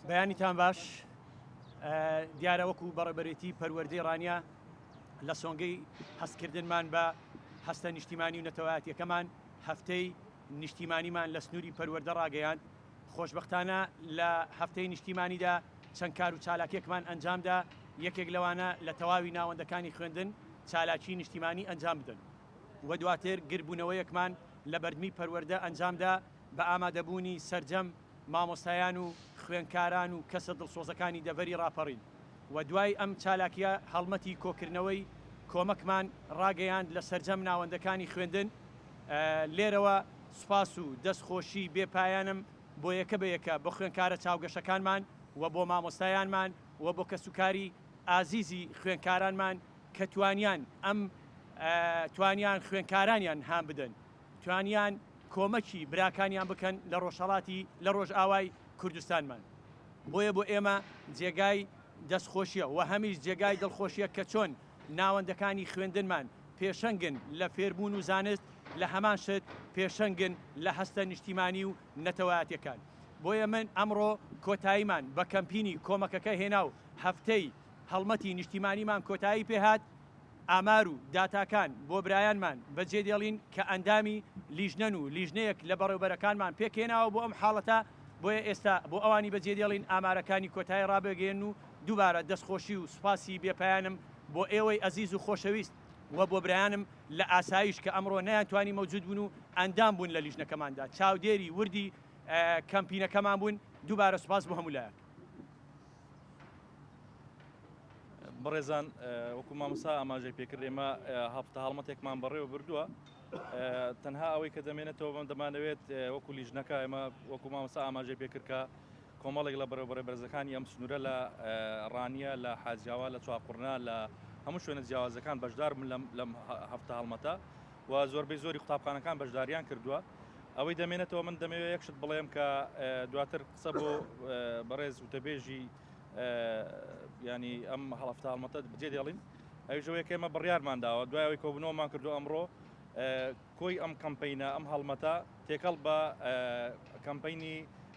بەیانیتان باش دیارە وەکو بەڕێبەرێتی پەروەردەی ڕانیا لە سۆنگەی هەستکردنمان بە هەستە نیشتیمانی و نەتەوایەتیەکەمان هەفتەی نیشتیمانیمان لە سنووری پەروەردە ڕاگەیاند. خۆشبەختانە لە هەفتەی نیشتیمانیدا چەند کار و چالاکیەکمان ئەنجامدا. یەکێک لەوانە لە تەواوی ناوەندەکانی خوێندن چالاکی نیشتیمانی ئەنجام بدەن و دواتر گربوونەوەیەکمان لە بەردمی پەروەردە ئەنجامدا بە ئامادەبوونی سەرجەم مامۆستایان و خوێنکاران و کەسە دڵسۆزەکانی دەڤەری ڕاپەڕین و دوای ئەم چالاکیە هەڵمەتی کۆکردنەوەی کۆمەکمان ڕاگەیاند لە سەرجەم ناوەندەکانی خوێندن. لێرەوە سوپاس و دەستخۆشی بێپایانم بۆ یەکە بە یەکە بە خوێنکارە چاوگەشەکانمان و بۆ مامۆستایانمان و بۆ کەسوکاری ئازیزی خوێنکارانمان کە توانیان خوێنکارانیان هام بدەن، توانیان کۆمەکی براکانیان بکەن لە ڕۆژهەڵاتی لە ڕۆژئاوای کوردستانمان. بۆیە بۆ ئێمە جێگای دەستخۆشیە و هەمیش جێگای دڵخۆشیە کە چۆن ناوەندەکانی خوێندنمان پێشەنگن لە فێربوون و زانست لە هەمان شت پێشەنگن لە هەستە نیشتیمانی و نەتەوایەتیەکان. بۆیە من ئەمڕۆ کۆتاییمان بە کەمپینی کۆمەکەکە هێنا و هەفتەی هەڵمەتی نیشتیمانیمان کۆتایی پێهات. ئامار و داتاکان بۆ برایانمان بەجێ دێڵین کە ئەندامی لیژنەن و لیژنەیەک لە بەڕێوەبەرەکانمان پێکێناوە بۆ ئەم حاڵەتە. بۆیە ئێستا بۆ ئەوانی بەجێ دێڵین ئامارەکانی کۆتایی ڕابێگەێن و دووبارە دەستخۆشی و سوپاسی بێپایانم بۆ ئێوەی ئەزیز و خۆشەویست و بۆ برایانم لە ئاسایش کە ئەمڕۆ نەیانتوانی مەوجود بوون و ئەندام بوون لە لیژنەکەماندا، چاودێری وردی کەمپینەکەمان بوون. دووبارە سوپاس بۆ هەمولایەک. بەڕێزان وەکو مامۆستا ئاماژەی پێکرد ئێمە هەفتە هەڵمەتێکمان بەڕێوە بردووە. تەنها ئەوەی کە دەمێنێتەوە بەم دەمانەوێت وەکو لیژنەکە ئێمە وەکو مامۆستا ئاماژەی پێکرد کە کۆمەڵێک لە بەڕێوەبەرە بەرزەکانی ئەم سنوورە لە ڕانیە، لە حاجیاوا، لە چواقورنا، لە هەموو شوێنە جیاوازەکان بەشدار بن لەم هەفتە هەڵمەتە و زۆربەی زۆری قوتابخانەکان بەشداریان کردووە. ئەوەی دەمێنێتەوە من دەمەوێت یەکشت بڵێم کە دواتر قسە بۆ بەڕێز وتەبێژی ینی ئەم هەڵەفتە هەڵمەتە بجێ دێڵین. ئەوژەوەیە ئێمە بڕیارمان داوە دوای ئەوەی کۆبوونەوەمان کردو ئەمڕۆ کۆی ئەم کەمپینە ئەم هەڵمەتە تێکەڵ بە کەمپینی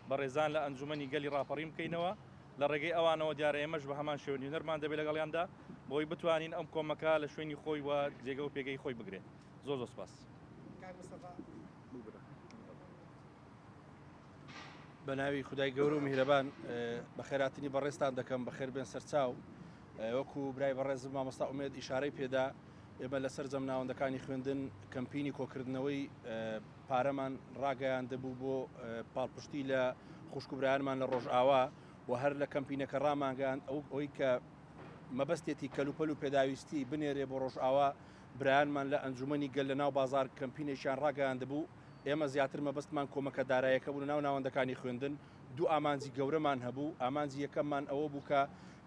بەڕێزان لە ئەنجومەنی گەلی ڕاپەڕیم بکەینەوە لە ڕێگەی ئەوانەوە دیارە ئێمەش بە هەمان شێوەی نەرمان دەبێت لەگەڵیاندا بۆی بتوانین ئەم کۆمەکە لە شوێنی خۆی و جێگە و پێگەی خۆی بگرێت. زۆر زۆر سپاس. بە ناوی خودای گەورە و میهرەبان بە خێراتنی بەڕێستان دەکەم بەخێر بێن سەرچاو. وەکو برای بەڕێزم مامۆستا ئومێد ئیشارەی پێدا ئێمە لەسەر جەم ناوەندەکانی خوێندن کەمپینی کۆکردنەوەی پارەمان ڕاگەیان دەبوو بۆ پاڵپشتی لە خوشکبرایانمان لە ڕۆژئاوا و هەر لە کەمپینەکە ڕامانگەیان ئەوەی کە مەبەستێتی کەلوپەل و پێداویستی بنێرێ بۆ ڕۆژئاوا برایانمان لە ئەنجومەنی گەل لە ناو بازار کەمپینێکیان ڕاگەیان دەبوو. ئێمە زیاتر مەبەستمان کۆمەکە دارایەکە بوون ناو ناوەندەکانی خوێندن. دوو ئامانجی گەورەمان هەبوو. ئامانجی یەکەممان ئەوە بوو کە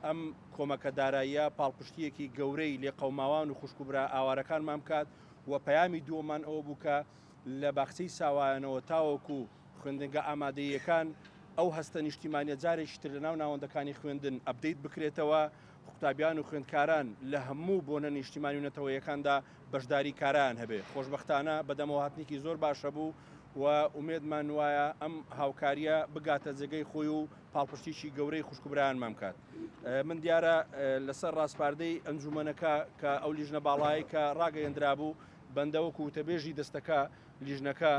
ئەم کۆمەکە داراییە پاڵپشتیەکی گەورەی لێ قەوماوان و خوشکبرا ئاوارەکانمان بکات و پەیامی دووەمان ئەوە بوو کە لە باخچەی ساوایانەوە تاوەکو خوێندنگە ئامادەیەکان ئەو هەستە نیشتیمانیە جارێکی تر لە ناو ناوەندەکانی خوێندن ئەپدەیت بکرێتەوە، قوتابیان و خوێندکاران لە هەموو بۆنە نیشتیمانی و نەتەوەیەکاندا بەشداری کاران هەبێ. خۆشبەختانە بەدەمەوە هاتنێکی زۆر باشە بوو و ئومێدمان وایە ئەم هاوکاریە بگاتە جێگەی خۆی و پاڵپشتیشی گەورەی خوشکبرایانمان بکات. من دیارە لەسەر ڕاستپاردەی ئەنجومەنەکە کە ئەو لیژنە باڵایی کە ڕاگەیەندرا بوو بەندەوەکو وتەبێژی دەستەکە لیژنەکە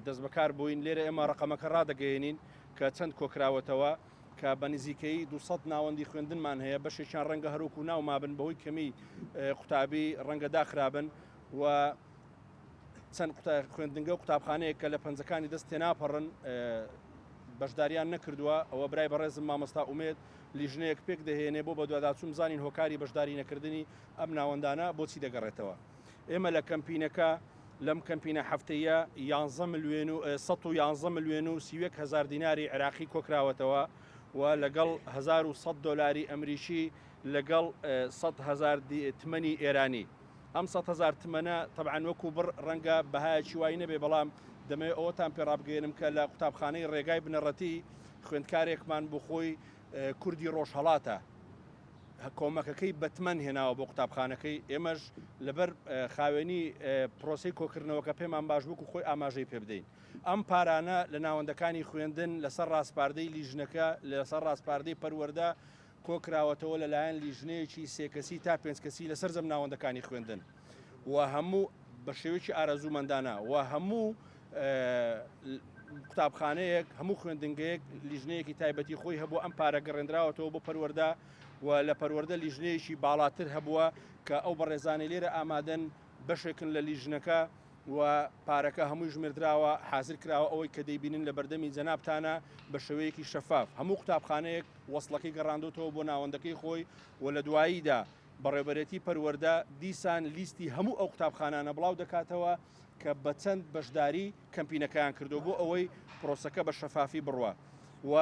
دەست بەکار بووین. لێرە ئێمە ڕقەمەکە ڕادەگەیەنین کە چەند کۆکراوەتەوە کە بە نزیکەی 200 ناوەندی خوێندنمان هەیە. بەشێکیان ڕەنگە هەروکو ناومابن بەهۆی کەمی قوتابی ڕەنگە داخرابن و چەند خوێندنگە و قوتابخانەیە کە لە پەنجەکانی دەست تێناپەڕن بەشداریان نەکردووە. ئەوە برای بەڕێزم مامۆستا ئومێد لیژنەیەک پێک دەهێنێ بۆ بە دوواداچوم زانین هۆکاری بەشداری نەکردنی ئەم ناوەندانە بۆچی دەگەڕێتەوە. ئێمە لە کەمپینەکە لەم کەمپینە هەفتەیە 111 ملیۆن و 31 هزار دیناری عێراقی کۆکراوەتەوە و لەگەڵ 1100 دۆلاری ئەمریکی لەگەڵ 100,000 تمەنی ئێرانی. ئەم 100,000 تمەنە تەبعاً وەکو بڕ ڕەنگە بەهایەکی وای نەبێ، بەڵام دەمەوێت ئەوەتان پێڕابگەێنم کە لە قوتابخانەی ڕێگای بنەڕەتی خوێندکارێکمان بۆ خۆی کوردی ڕۆژهەڵاتە کۆمەکەکەی بەتمەن هێناوە بۆ قوتابخانەکەی ئێمەش لەبەر خاوێنی پرۆسی کۆکردنەوەکە پێمان باش بوو و خۆی ئاماژەی پێ بدەین ئەم پارانە لە ناوەندەکانی خوێندن لەسەر ڕاستپاردەی لیژنەکە لەسەر ڕاستپاردەی پەروەردە کۆکراوەتەوە لەلایەن لیژنەیەکی سێکەسی تا پێنج کەسی لەسەر زەم ناوەندەکانی خوێندن و هەموو بە شێوەیەکی ئارەزوومەندانە و هەموو قوتابخانەیەک هەموو خوێندنگەیەک لیژنەیەکی تایبەتی خۆی هەبوو ئەم پارە گەڕێنراوەتەوە بۆ پەروەردە و لە پەروەردە لیژنەیەکی باڵاتر هەبووە کە ئەو بەڕێزانەی لێرە ئامادەن بەشێکن لە لیژنەکە و پارەکە هەمووی ژمێردراوە حازر کراوە ئەوەی کە دەیبینن لە بەردەمی جەنابتانە بە شێوەیەکی شەفاف هەموو قوتابخانەیەک وەسڵەکەی گەڕاندوتەوە بۆ ناوەندەکەی خۆی و لە دواییدا بەڕێبەرێتی پەروەردە دیسان لیستی هەموو ئەو قوتابخانانە بڵاو دەکاتەوە کە بە چەند بەشداری کەمپینەکەیان کردو بۆ ئەوەی پرۆسەکە بە شەفافی بڕوە و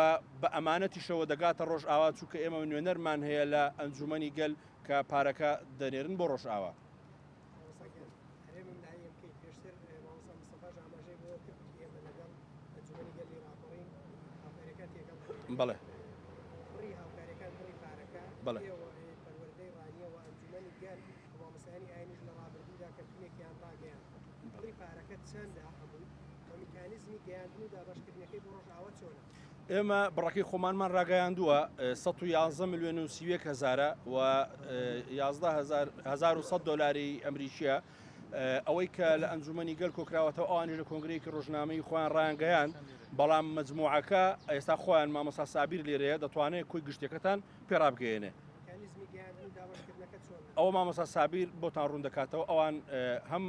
بە ئەمانەتیشەوە دەگاتە ڕۆژ ئاوا چووکە ئێمە نوێنەرمان هەیە لە ئەنجومەنی گەل کە پارەکە دەنێرن بۆ ڕۆژ ئاوا بەڵێ بەڵێ ئێمە بڕەکەی خۆمانمان ڕاگەیاندووە 111 ملیۆن و 31 هزارە و 11,100 دلاری ئەمریکیە ئەوەی کە لە ئەنجومەنی گەل کۆکراوەتەوە ئەوانی لە کۆنگرەیەکی ڕۆژنامەی خۆیان ڕایانگەیان بەڵام مجموعەکە ئێستا خۆیان مامۆستا سابیر لێرەیە دەتوانێت کۆی گشتەکەتان پێڕابگەێنێ ئەوە مامۆستا سابیر بۆتان ڕوون دەکاتەوە ئەوان هەم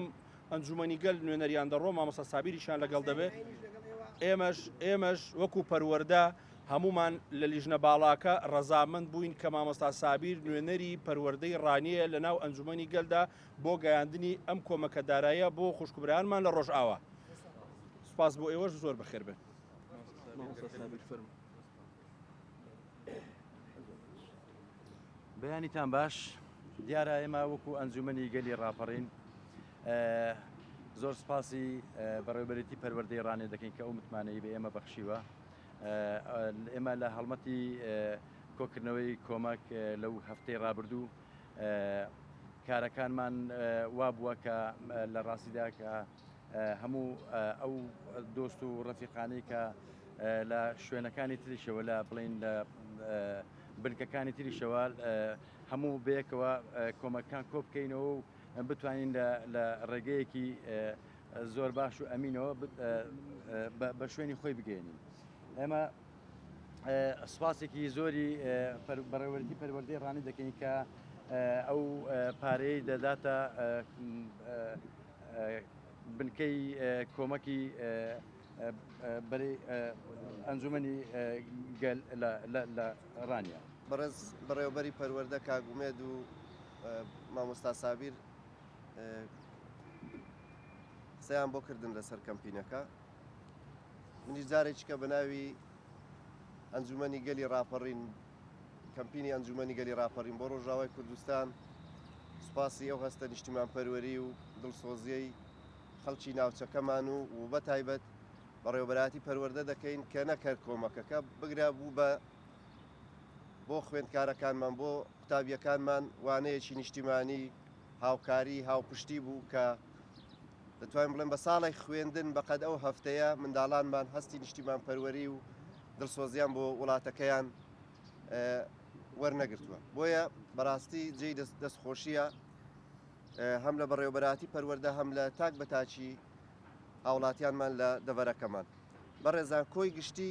ئەنجومەنی گەل نوێنەریان دەڕۆ مامۆستا سابیریشان لەگەڵ دەبێت ئێمەش وەکو پەروەردە هەمومان لە لیژنە باڵاکە ڕەزامەند بووین کە مامۆستا سابیر نوێنەری پەروەردەی ڕانیە لە ناو ئەنجومەنی گەلدا بۆ گەیاندنی ئەم کۆمەکە داراییە بۆ خوشکبرایانمان لە ڕۆژ ئاوا سوپاس بۆ ئێوەش زۆر بەخێر بێت بەیانیتان باش دیارە ئێمە وەکو ئەنجومەنی گەلی ڕاپەڕین زۆر سپاسی بەڕێوەبەرێتی پەروەردەی ڕانێ دەکەین کە ئەو متمانەی بە ئێمە بەخشیوە ئێمە لە هەڵمەتی کۆکردنەوەی کۆمەک لەو هەفتەی ڕابردوو کارەکانمان وا بووە کە لە ڕاستیدا کە هەموو ئەو دۆست و ڕەفیقانەی کە لە شوێنەکانی تریشەوە لە بڵین لە بنکەکانی تریشەوە هەموو بەیەکەوە کۆمەکان کۆ بکەینەوە و بتوانین لە ڕێگەیەکی زۆر باش و ئەمینەوە بە شوێنی خۆی بگەێنین ئێمە سوپاسێکی زۆری بەڕێوەبەرێتی پەروەردەی ڕانی دەکەین کە ئەو پارەی دەداتە بنکەی کۆمەکی بەرەی ئەنجومەنی گەل لە ڕانیە بەڕێوەبەری پەروەردە کاگومێد و مامۆستا سابیر قسەیان بۆ کردن لەسەر کەمپینەکە منیش جارێکیکە بە ناوی ئەنجومەنی گەلی ڕاپەڕین کەمپینی ئەنجومەنی گەلی ڕاپەڕین بۆ ڕۆژاوای کوردستان سوپاسی ئەو هەستە نیشتیمان پەروەری و دڵسۆزیەی خەڵکی ناوچەکەمان و بە تایبەت بەڕێوەبەراتی پەروەردە دەکەین کە نەکرد کۆمەکەکە بگرا بوو بە بۆ خوێندکارەکانمان بۆ قوتابیەکانمان وانەیەکی نیشتیمانی هاوکاری هاوپشتی بوو کە دەتوانین بڵێن بە ساڵی خوێندن بەقەد ئەو هەفتەیە منداڵانمان هەستی نیشتیمان پەروەری و دڵسۆزیان بۆ وڵاتەکەیان وەرنەگرتووە بۆیە بەڕاستی جێی دەستخۆشیە هەم لە بەڕێوەبەراتی پەروەردە هەم لە تاک بە تاچی هاوڵاتیانمان لە دەڤەرەکەمان بەڕێزان کۆی گشتی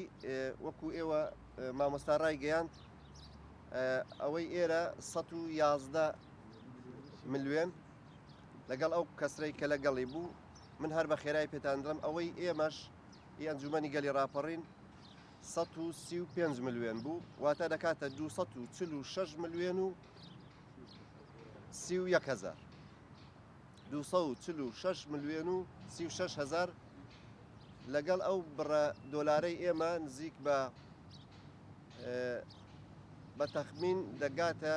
وەکو ئێوە مامۆستا ڕای گەیاند ئەوەی ئێرە 111 ملیۆن لەگەڵ ئەو کەسرەی کە لەگەڵی بوو من هەر بە خێرای پێتان دڵم ئەوەی ئێمەش ئەنجومەنی گەلی ڕاپەڕین 135 ملیۆن بوو واتە دەکاتە 246 ملیۆن و 31 هزار 246 ملیۆن و 36 هزار لەگەڵ ئەو بڕە دۆلارەی ئێمە نزیک بە تەخمین دەگاتە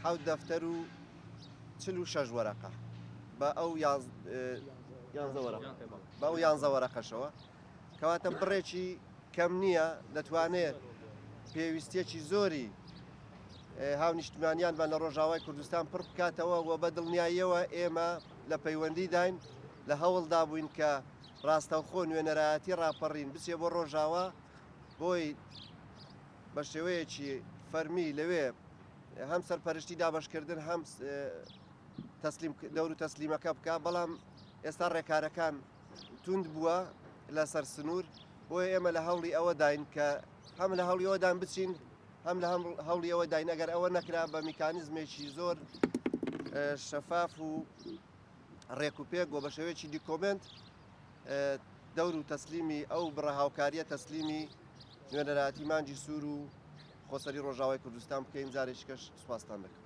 7 دەفتەر و 46 وەرەقە بە ئەو 11 وەرەقەشەوە کەواتە بڕێکی کەم نییە دەتوانێت پێویستێکی زۆری هاونیشتمانیانمان لە ڕۆژاوای کوردستان پڕ بکاتەوە و بە دڵنیاییەوە ئێمە لە پەیوەندی داین لە هەوڵدا بووین کە ڕاستەوخۆ نوێنەرایەتی ڕاپەڕین بچێ بۆ ڕۆژاوا بۆی بە شێوەیەکی فەرمی لەوێ هەم سەرپەرشتی دابەشکردن هەم دەور و تەسلیمەکە بکە بەڵام ئێستا ڕێکارەکان توند بووە لەسەر سنوور بۆیە ئێمە لە هەوڵی ئەوە داین کە هەم لە هەوڵی ئەوەدان بچین هەم لە هەوڵی ئەوە داین ئەگەر ئەوە نەکرا بە میکانیزمێکی زۆر شەفاف و ڕێکوپێک و بە شێوەیەکی دیکۆمنت دەور و تەسلیمی ئەو بڕە هاوکاریە تەسلیمی نوێنەرایەتی مانجی سوور و خۆسەری ڕۆژاوای کوردستان بکەین جارێکیکەش سوپاستان دەکەم.